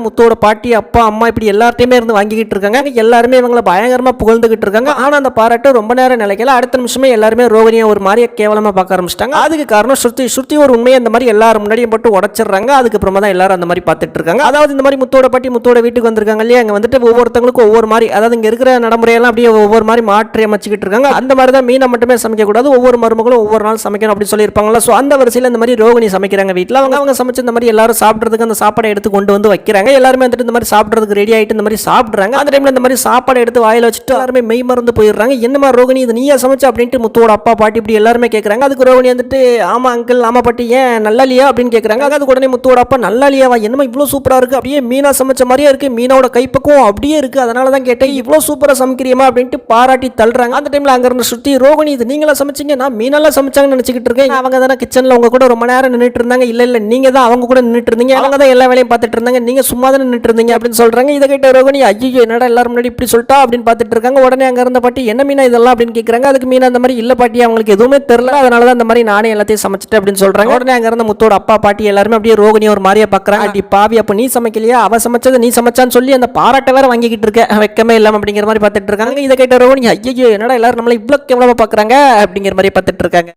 முத்தோட பாட்டி அப்பா அம்மா இப்படி எல்லாத்தையுமே இருந்து வாங்கிக்கிட்டு இருக்காங்க. எல்லாருமே இவங்களை பயங்கரமா புகழ்ந்துகிட்டு இருக்காங்க. ஆனா அந்த பாராட்டு ரொம்ப நேரம் நிலைக்கல. அடுத்த நிமிஷமே எல்லாருமே ரோகிணியை ஒரு மாதிரி கேவலமா பார்க்க ஆரம்பிச்சிட்டாங்க. அதுக்கு காரணம் ஸ்ருதி ஒரு உண்மையை இந்த மாதிரி எல்லாரும் முன்னாடியும் போட்டு உடைச்சிடுறாங்க. அதுக்கப்புறமா தான் எல்லாரும் அந்த மாதிரி பார்த்துட்டு இருக்காங்க. அதாவது இந்த மாதிரி முத்தோட பாட்டி முத்தோட வீட்டுக்கு வந்திருக்காங்க இல்லையா, அங்க வந்துட்டு ஒவ்வொருத்தவங்களுக்கும் ஒவ்வொரு மாதிரி, அதாவது இங்க இருக்கிற நடைமுறையெல்லாம் அப்படியே ஒவ்வொரு மாதிரி மாற்றி அமைச்சுக்கிட்டு இருக்காங்க. அந்த மாதிரி தான் மீனை மட்டுமே சமைக்க கூடாது, ஒவ்வொரு மருமகளும் ஒவ்வொரு நாள் சமைக்கணும் அப்படின்னு சொல்லியிருப்பாங்களா. ஸோ அந்த வரிசையில் இந்த மாதிரி ரோகிணி சமைக்கிறாங்க வீட்டில். அவங்க சமைச்சு இந்த மாதிரி எல்லாரும் சாப்பிட்றதுக்கு அந்த சாப்பாடை எடுத்து கொண்டு வந்து வைக்கிறாங்க. எல்லாருமே வந்துட்டு இந்த மாதிரி சாப்பிட்றதுக்கு ரெடி ஆகிட்டு இந்த மாதிரி சாப்பிட்றாங்க. அந்த டைம்ல இந்த மாதிரி சாப்பாடை எடுத்து வாயில வச்சுட்டு எல்லாருமே மெய் மறந்து போயிடுறாங்க. என்னமா ரோகிணி இது நீயா சமைச்சா அப்படின்ட்டு முத்தோட அப்பா பாட்டி இப்படி எல்லாருமே கேட்குறாங்க. அதுக்கு ரோகிணி வந்துட்டு ஆமா அங்கிள் ஆமா பாட்டி ஏன் நல்லா இல்லையா அப்படின்னு கேட்குறாங்க. அதுக்கு உடனே முத்தோட அப்பா நல்லா இல்லையாவா, என்னமா இவ்வளோ சூப்பராக இருக்கு, அப்படியே மீனா சமைச்ச மாதிரியே இருக்கு, மீனோட கைப்பக்கம் அப்படியே இருக்கு, அதனால தான் கேட்டேன் இவ்வளோ சூப்பராக சமைக்கிறியமா அப்படின்ட்டு பாராட்டி தள்ளுறாங்க. அந்த டைம்ல அங்க இருந்து ஸ்ருதி ரோகிணி இது நீங்களா சமைச்சிங்க, நான் மீனெல்லாம் சமைச்சாங்கன்னு நினச்சிக்கிட்டு இருக்கேன். அவங்க தானே கிச்சனில் உங்க கூட ரொம்ப நேரம் நின்றுட்டு இருந்தாங்க. இல்லை நீங்க தான் அவங்க கூட நின்றுட்டு இருந்தீங்க, அவங்க தான் எல்லா வேலையும் பார்த்துட்டு இருந்தாங்க, நீங்க சும்மா தான் நின்றுட்டு இருந்தீங்க அப்படின்னு சொல்றாங்க. இதை கேட்ட ரோகிணி ஐயோ என்னடா எல்லாரும் முன்னாடி இப்படி சொல்லிட்டா அப்படின்னு பார்த்துட்டு இருக்காங்க. உடனே அங்க இருந்த பாட்டி என்ன மீனா இதெல்லாம் அப்படின்னு கேட்கறாங்க. அதுக்கு மீனா அந்த மாதிரி இல்ல பாட்டி அவங்களுக்கு எதுவுமே தெரியல, அதனால தான் இந்த மாதிரி நானே எல்லாத்தையும் சமைச்சிட்டு அப்படின்னு சொல்றாங்க. உடனே அங்க இருந்த முத்தோட அப்பா பாட்டி எல்லாருமே அப்படியே ரோகிணி ஒரு மாதிரியா பாக்குறாங்க. அடி பாவி அப்ப நீ சமைக்கலையா, அவ சமைச்சதை நீ சமைச்சான்னு சொல்லி அந்த பாராட்ட வேற வாங்கிக்கிட்டு இருக்க, வெக்கமே இல்லாம அப்படிங்கிற மாதிரி பார்த்துட்டு இருக்காங்க. இதை கேட்ட ரோகிணி ஐயோ என்னடா எல்லாரும் நம்மள இவ்வளவு கேவலமா பாக்குறாங்க அப்படிங்கிற மாதிரி பார்த்துட்டு இருக்காங்க.